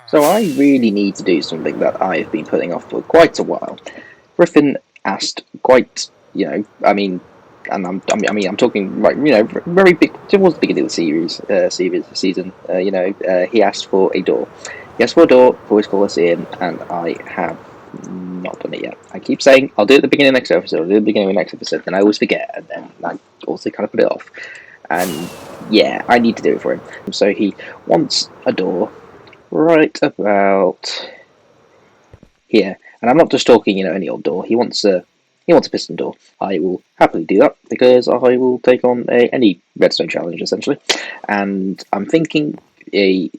So I really need to do something that I've been putting off for quite a while. Griffin asked quite, I'm talking right, very big towards the beginning of the season. He asked for a door. He asked for a door for his Colosseum, and I have not done it yet. I keep saying I'll do it at the beginning of the next episode. I'll do it at the beginning of the next episode. Then I always forget, and then I also kind of put it off. And yeah, I need to do it for him. So he wants a door right about here, and I'm not just talking, any old door. He wants a piston door. I will happily do that because I will take on any redstone challenge essentially, and I'm thinking a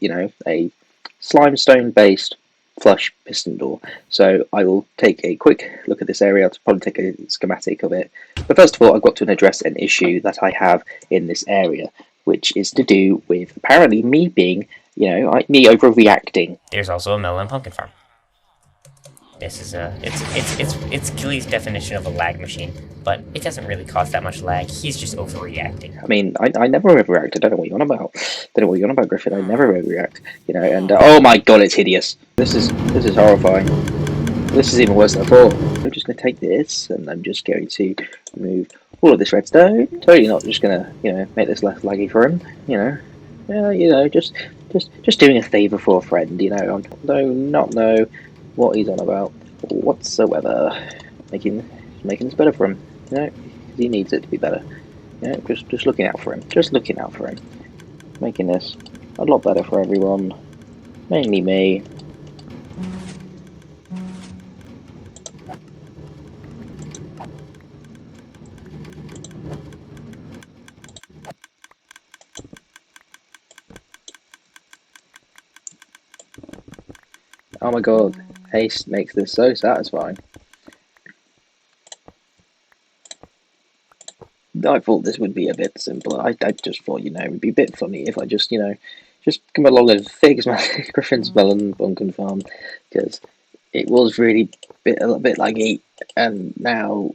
slimestone based flush piston door. So I will take a quick look at this area. I'll probably take a schematic of it. But first of all, I've got to address an issue that I have in this area, which is to do with apparently me being, me overreacting. There's also a melon pumpkin farm. This is it's Gilly's definition of a lag machine, but it doesn't really cause that much lag. He's just overreacting. I mean, I never overreact. I don't know what you're on about. Griffin. I never overreact. And oh my god, it's hideous. This is horrifying. This is even worse than I thought. I'm just going to take this, and I'm just going to remove all of this redstone. Totally not just going to, make this less laggy for him. Just doing a favour for a friend. I do not know what he's on about whatsoever. Making this better for him. He needs it to be better. Just looking out for him. Just looking out for him. Making this a lot better for everyone. Mainly me. Oh my god, haste makes this so satisfying. I thought this would be a bit simpler. I just thought, it would be a bit funny if I just come along and fix my Griffin's melon pumpkin farm, because it was really a little bit laggy, and now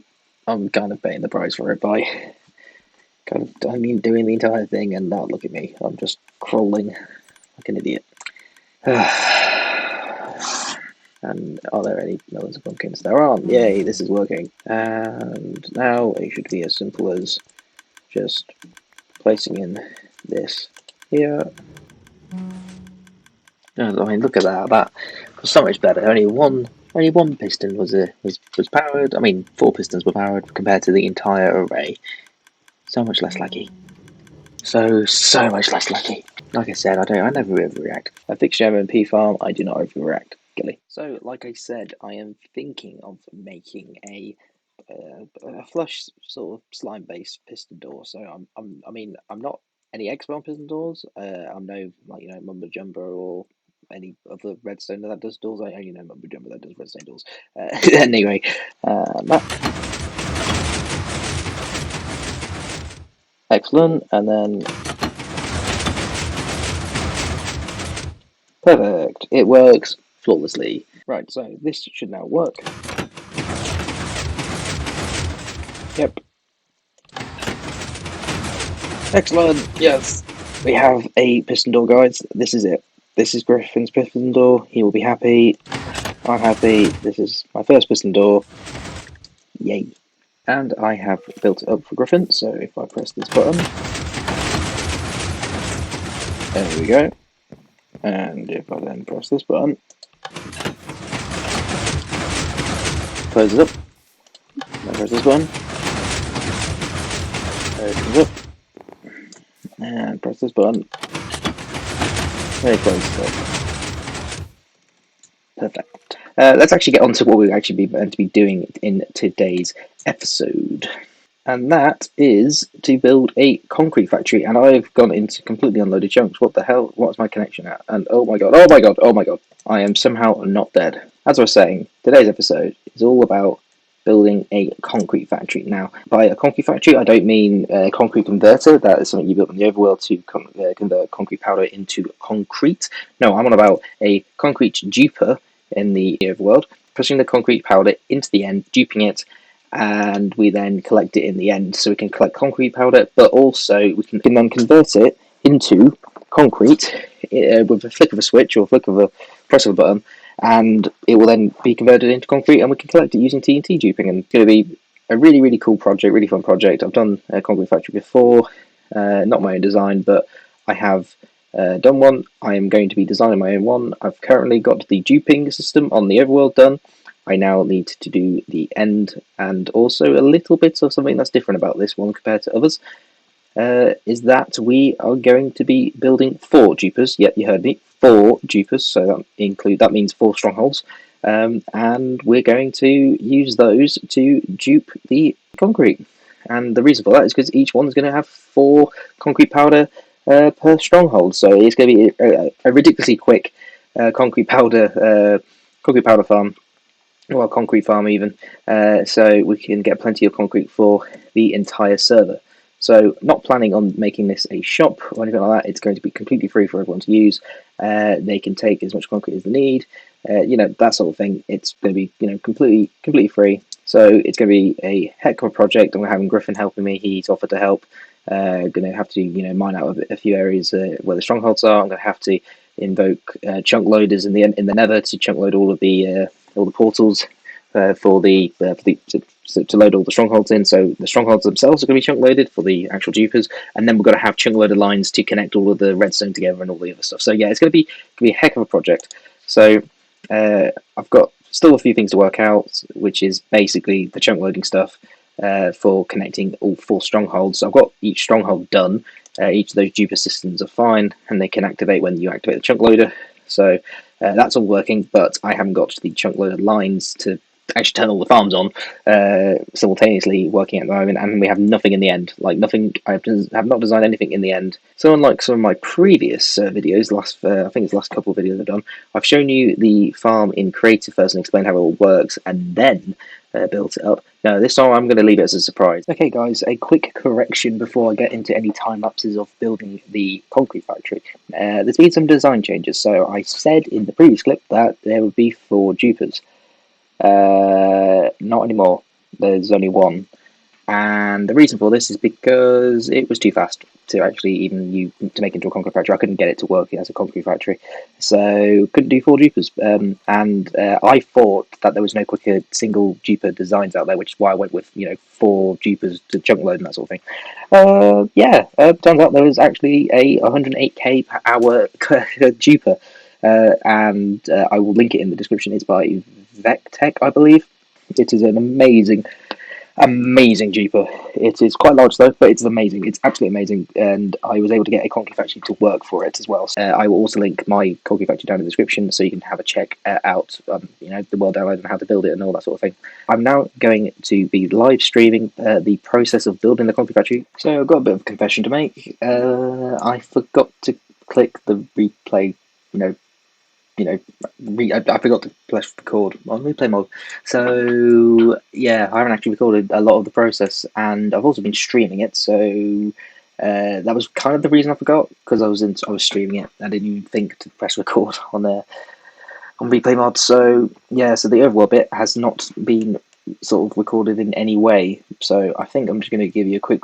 I'm kind of paying the price for it by doing the entire thing, and now look at me, I'm just crawling like an idiot. And are there any melons and pumpkins? There aren't. Yay, this is working. And now it should be as simple as just placing in this here. Oh, look at that. That was so much better. Only one piston was powered. 4 pistons were powered compared to the entire array. So much less laggy. So much less laggy. Like I said, I never overreact. I fixed your SMP farm. I do not overreact. So, like I said, I am thinking of making a flush sort of slime-based piston door. So I'm not any expert on piston doors. I'm no mumbo jumbo or any other redstone that does doors. I only know mumbo jumbo that does redstone doors. Anyway, excellent, and then perfect. It works flawlessly. Right, so this should now work. Yep. Excellent, yes. We have a piston door, guys. This is it. This is Griffin's piston door. He will be happy. I'm happy. This is my first piston door. Yay. And I have built it up for Griffin, so if I press this button, there we go. And if I then press this button, closes up, then press this button, opens up, and press this button, and it closes up. Perfect. Let's actually get on to what we're actually going to be doing in today's episode. And that is to build a concrete factory, and I've gone into completely unloaded chunks. What the hell? What's my connection at? And oh my god, I am somehow not dead. As I was saying, today's episode is all about building a concrete factory. Now, by a concrete factory, I don't mean a concrete converter. That is something you build in the overworld to convert concrete powder into concrete. No, I'm on about a concrete duper in the overworld, pushing the concrete powder into the end, duping it, and we then collect it in the end. So we can collect concrete powder, but also we can then convert it into concrete with a flick of a switch or flick of press of a button, and it will then be converted into concrete, and we can collect it using TNT duping. And it's going to be a really, really cool project, really fun project. I've done a concrete factory before, not my own design, but I have done one. I am going to be designing my own one. I've currently got the duping system on the overworld done. I now need to do the end, and also a little bit of something that's different about this one compared to others. Is that we are going to be building 4 dupers. Yep, you heard me, 4 dupers. So that means 4 strongholds, and we're going to use those to dupe the concrete. And the reason for that is because each one's going to have 4 concrete powder per stronghold. So it's going to be a ridiculously quick concrete powder farm. Well, concrete farm even, so we can get plenty of concrete for the entire server. So not planning on making this a shop or anything like that. It's going to be completely free for everyone to use. They can take as much concrete as they need, that sort of thing. It's going to be completely free. So it's going to be a heck of a project. I'm having Griffin helping me. He's offered to help. Going to have to mine out a few areas where the strongholds are. I'm going to have to invoke chunk loaders in the Nether to chunk load all the portals to load all the strongholds in. So the strongholds themselves are going to be chunk loaded for the actual dupers, and then we're going to have chunk loader lines to connect all of the redstone together and all the other stuff. So yeah, it's going to be a heck of a project. So I've got still a few things to work out, which is basically the chunk loading stuff for connecting all 4 strongholds. So I've got each stronghold done. Each of those duper systems are fine, and they can activate when you activate the chunk loader. So that's all working, but I haven't got the chunk loader lines to actually turn all the farms on simultaneously working at the moment, and we have nothing in the end. Like nothing. I have not designed anything in the end. So unlike some of my previous videos, I think it's the last couple of videos I've done, I've shown you the farm in creative first and explained how it all works, and then built it up. No, this time I'm going to leave it as a surprise. Okay guys, a quick correction before I get into any time lapses of building the concrete factory. There's been some design changes. So I said in the previous clip that there would be 4 dupers. Not anymore. There's only 1. And the reason for this is because it was too fast to actually to make into a concrete factory. I couldn't get it to work as a concrete factory, so couldn't do 4 dupers. And I thought that there was no quicker single duper designs out there, which is why I went with 4 dupers to chunk load and that sort of thing. Turns out there was actually a 108k per hour duper, and I will link it in the description. It's by Vectech, I believe. It is an amazing duper. It is quite large though, but it's amazing. It's absolutely amazing, and I was able to get a concrete factory to work for it as well. I will also link my concrete factory down in the description, so you can have a check out, the world download and how to build it and all that sort of thing. I'm now going to be live streaming the process of building the concrete factory. So I've got a bit of a confession to make. I forgot to click the replay. I forgot to press record on replay mode. So yeah, I haven't actually recorded a lot of the process, and I've also been streaming it. So that was kind of the reason I forgot, because I was streaming it. I didn't even think to press record on replay mode. So yeah, so the overall bit has not been sort of recorded in any way. So I think I'm just going to give you a quick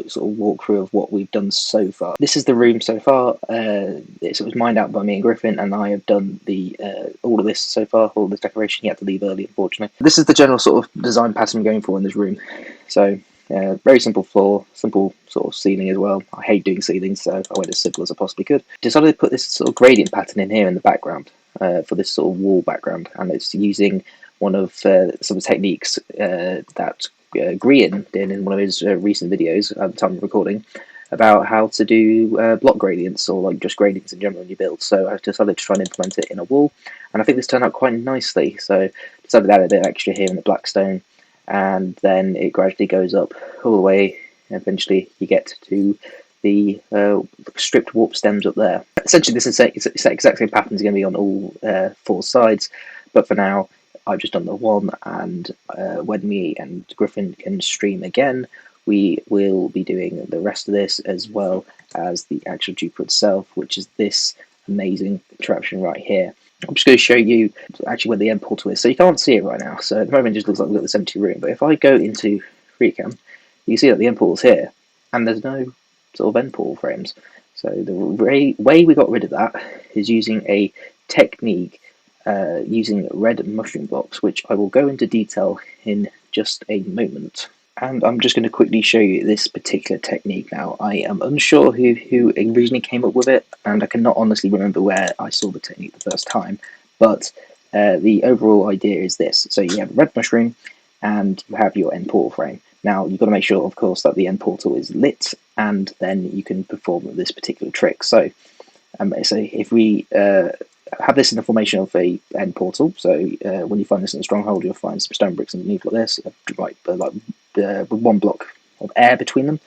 sort of walkthrough of what we've done so far. This is the room so far. It was mined out by me and Griffin, and I have done the all of this so far. All this decoration. You had to leave early, unfortunately. This is the general sort of design pattern going for in this room. So very simple floor, simple sort of ceiling as well. I hate doing ceilings, so I went as simple as I possibly could. Decided to put this sort of gradient pattern in here in the background for this sort of wall background, and it's using one of some techniques that Griffin did in one of his recent videos at the time of recording, about how to do block gradients, or just gradients in general in your build. So I decided to try and implement it in a wall, and I think this turned out quite nicely. So decided to add a bit extra here in the black stone, and then it gradually goes up all the way, and eventually you get to the stripped warp stems up there. Essentially, this is exact same pattern is going to be on all 4 sides, but for now I've just done the one, and when me and Griffin can stream again, we will be doing the rest of this, as well as the actual duper itself, which is this amazing contraption right here. I'm just going to show you actually where the end portal is. So you can't see it right now, so at the moment it just looks like we've got this empty room, but if I go into FreeCam, you can see that the end portal's here, and there's no sort of end portal frames. So the way we got rid of that is using a technique using red mushroom blocks, which I will go into detail in just a moment. And I'm just going to quickly show you this particular technique now. I am unsure who originally came up with it, and I cannot honestly remember where I saw the technique the first time, but the overall idea is this. So you have a red mushroom, and you have your end portal frame. Now, you've got to make sure, of course, that the end portal is lit, and then you can perform this particular trick. So if we have this in the formation of a end portal, so when you find this in a stronghold, you'll find some stone bricks underneath like this, with one block of air between them.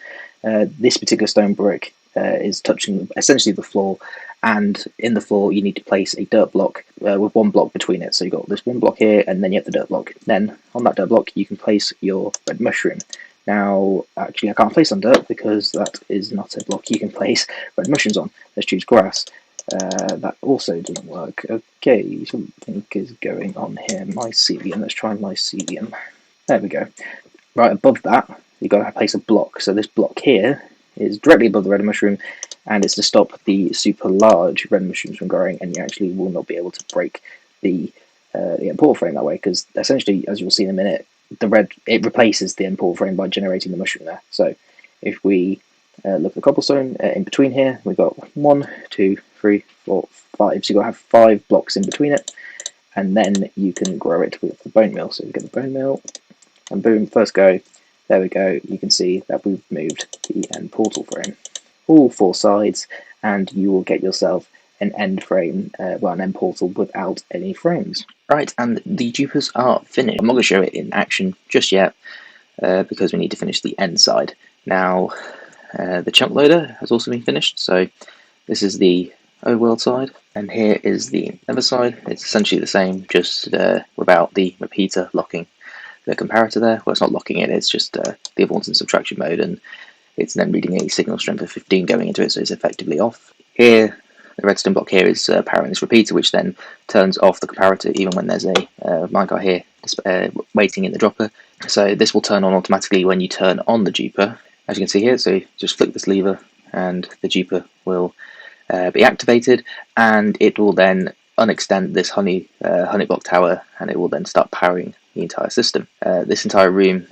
This particular stone brick is touching essentially the floor, and in the floor you need to place a dirt block with one block between it. So you've got this one block here, and then you have the dirt block. Then on that dirt block you can place your red mushroom. Now, actually, I can't place on dirt because that is not a block you can place red mushrooms on. Let's choose grass. That also doesn't work. Okay, something is going on here. Mycelium. Let's try mycelium. There we go. Right above that, you've got to place a block. So this block here is directly above the red mushroom, and it's to stop the super large red mushrooms from growing, and you actually will not be able to break the portal frame that way, because essentially, as you'll see in a minute, it replaces the end portal frame by generating the mushroom there. So if we look at the cobblestone in between here, we've got 1, 2, 3, 4, 5. So you've got to have 5 blocks in between it, and then you can grow it with the bone meal. So we get the bone meal, and boom, first go. There we go. You can see that we've moved the end portal frame, all 4 sides, and you will get yourself an end frame, an end portal without any frames. Right, and the dupers are finished. I'm not going to show it in action just yet because we need to finish the end side. Now, the chunk loader has also been finished, so this is the overworld side, and here is the nether side. It's essentially the same, just without the repeater locking the comparator there. Well, it's not locking it, it's just the avoidance subtraction mode, and it's then reading a signal strength of 15 going into it, so it's effectively off. Here, the redstone block here is powering this repeater, which then turns off the comparator even when there's a minecart here waiting in the dropper. So this will turn on automatically when you turn on the duper, as you can see here. So just flick this lever and the duper will be activated, and it will then unextend this honey block tower, and it will then start powering the entire system. This entire room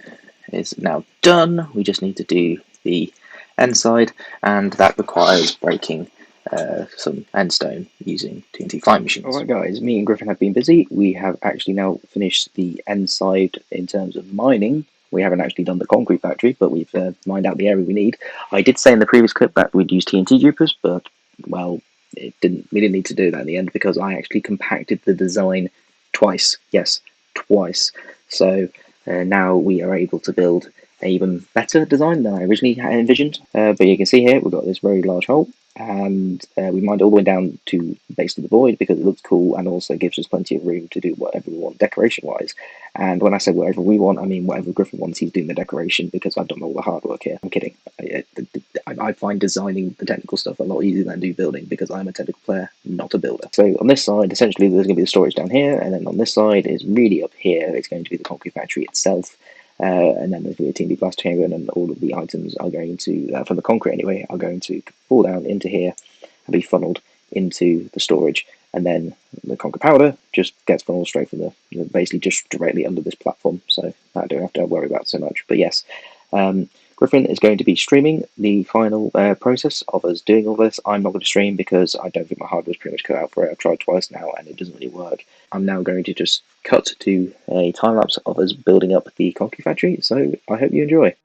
is now done. We just need to do the end side, and that requires breaking some endstone using TNT flying machines. Alright guys, me and Griffin have been busy. We have actually now finished the end side in terms of mining. We haven't actually done the concrete factory, but we've mined out the area we need. I did say in the previous clip that we'd use TNT dupers, but well, we didn't need to do that in the end because I actually compacted the design twice. Yes, twice. So now we are able to build an even better design than I originally had envisioned. But you can see here we've got this very large hole, and we mined all the way down to the base of the void because it looks cool and also gives us plenty of room to do whatever we want decoration wise. And when I say whatever we want, I mean whatever Griffin wants. He's doing the decoration because I've done all the hard work here. I'm kidding. I find designing the technical stuff a lot easier than do building because I'm a technical player, not a builder. So on this side, essentially there's going to be the storage down here, and then on this side is really up here. It's going to be the concrete factory itself. And then there's going to be a TNT blast chamber, and then all of the items are going to, from the concrete anyway, are going to fall down into here and be funneled into the storage. And then the concrete powder just gets funneled straight from basically just directly under this platform. So I don't have to worry about so much. But yes, Griffin is going to be streaming the final process of us doing all this. I'm not going to stream because I don't think my hardware's pretty much cut out for it. I've tried twice now and it doesn't really work. I'm now going to just cut to a time lapse of us building up the concrete factory. So I hope you enjoy.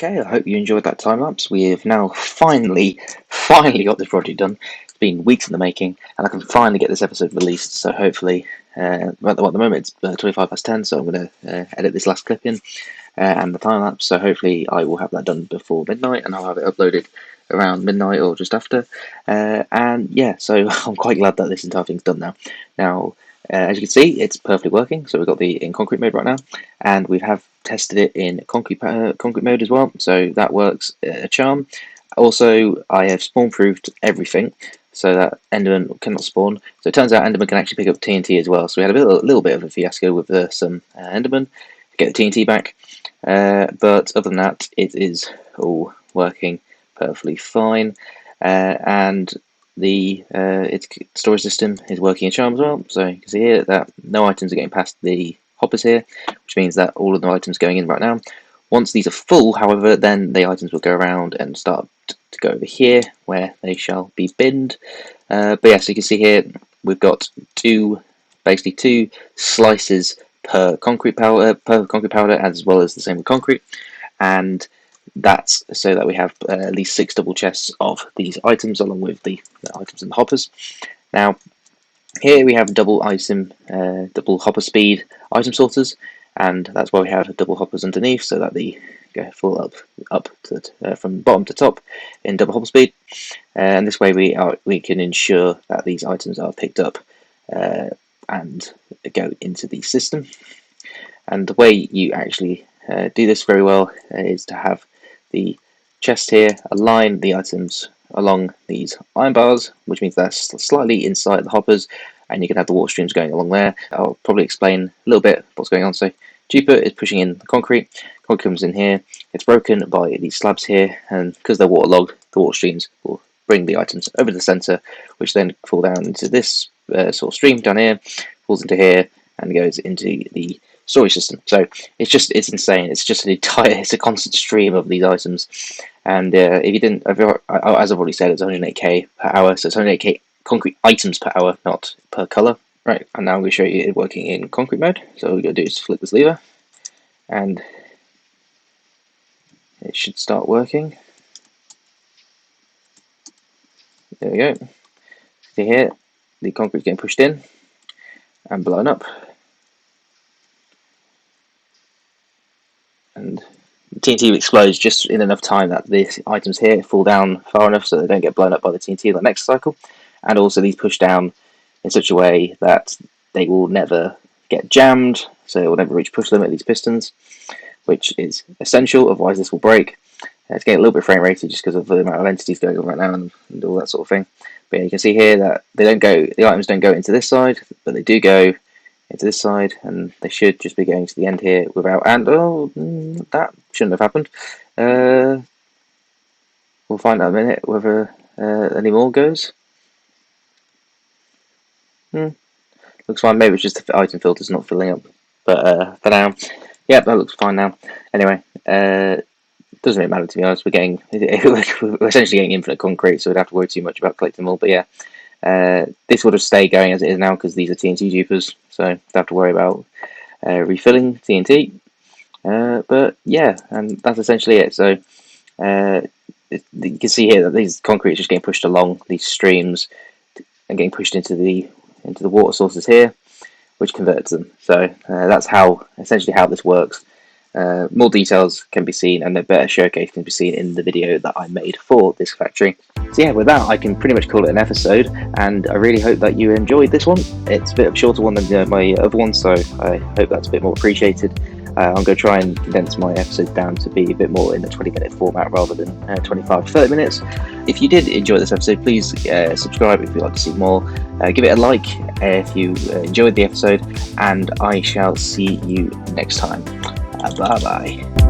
Okay, I hope you enjoyed that time lapse. We have now finally got this project done. It's been weeks in the making, and I can finally get this episode released. So hopefully, at the moment it's 25 past 10, so I'm going to edit this last clip in and the time lapse. So hopefully I will have that done before midnight, and I'll have it uploaded around midnight or just after. And yeah, so I'm quite glad that this entire thing's done now. Now, as you can see, it's perfectly working. So we've got the in concrete mode right now, and we have tested it in concrete mode as well. So that works a charm. Also, I have spawn-proofed everything so that Enderman cannot spawn. So it turns out Enderman can actually pick up TNT as well. So we had a little bit of a fiasco with some Enderman to get the TNT back. But other than that, it is all working perfectly fine. And the its storage system is working in charm as well. So you can see here that no items are getting past the hoppers here, which means that all of the items going in right now. Once these are full, however, then the items will go around and start to go over here, where they shall be binned. But yeah, so you can see here we've got basically two slices per concrete powder, as well as the same with concrete, and that's so that we have at least 6 double chests of these items, along with the items in the hoppers. Now, here we have double hopper speed item sorters, and that's why we have double hoppers underneath, so that they go full up to, from bottom to top in double hopper speed. And this way we can ensure that these items are picked up and go into the system. And the way you actually do this very well is to have the chest here align the items along these iron bars, which means they're slightly inside the hoppers, and you can have the water streams going along there. I'll probably explain a little bit what's going on. So Jupiter is pushing in the concrete comes in here, it's broken by these slabs here, and because they're waterlogged, the water streams will bring the items over to the centre, which then fall down into this sort of stream down here, falls into here, and goes into the storage system. So it's insane. It's just it's a constant stream of these items. And if you didn't, as I've already said, it's 108k per hour. So it's 108k concrete items per hour, not per color. Right. And now I'm going to show you it working in concrete mode. So all we're going to do is flip this lever, and it should start working. There we go. See here, the concrete's getting pushed in and blown up. And the TNT explodes just in enough time that these items here fall down far enough so they don't get blown up by the TNT in the next cycle. And also these push down in such a way that they will never get jammed, so they will never reach push limit, these pistons, which is essential, otherwise this will break. It's getting a little bit frame rated just because of the amount of entities going on right now and all that sort of thing. But yeah, you can see here that the items don't go into this side, but they do go into this side, and they should just be going to the end here without, and that shouldn't have happened. We'll find out in a minute whether any more goes. Looks fine. Maybe it's just the item filter's not filling up, but for now, yeah, that looks fine now. Anyway, doesn't really matter, to be honest. We're essentially getting infinite concrete, so we don't have to worry too much about collecting them all. But yeah, this will just stay going as it is now because these are TNT dupers, so don't have to worry about refilling TNT. But yeah, and that's essentially it. So you can see here that these concrete is just getting pushed along these streams and getting pushed into the water sources here, which converts them. So that's essentially how this works. More details can be seen, and a better showcase can be seen in the video that I made for this factory. So yeah, with that I can pretty much call it an episode, and I really hope that you enjoyed this one. It's a bit of a shorter one than my other one, so I hope that's a bit more appreciated. I'm going to try and condense my episodes down to be a bit more in the 20-minute format rather than 25 to 30 minutes. If you did enjoy this episode, please subscribe if you'd like to see more. Give it a like if you enjoyed the episode, and I shall see you next time. Bye bye.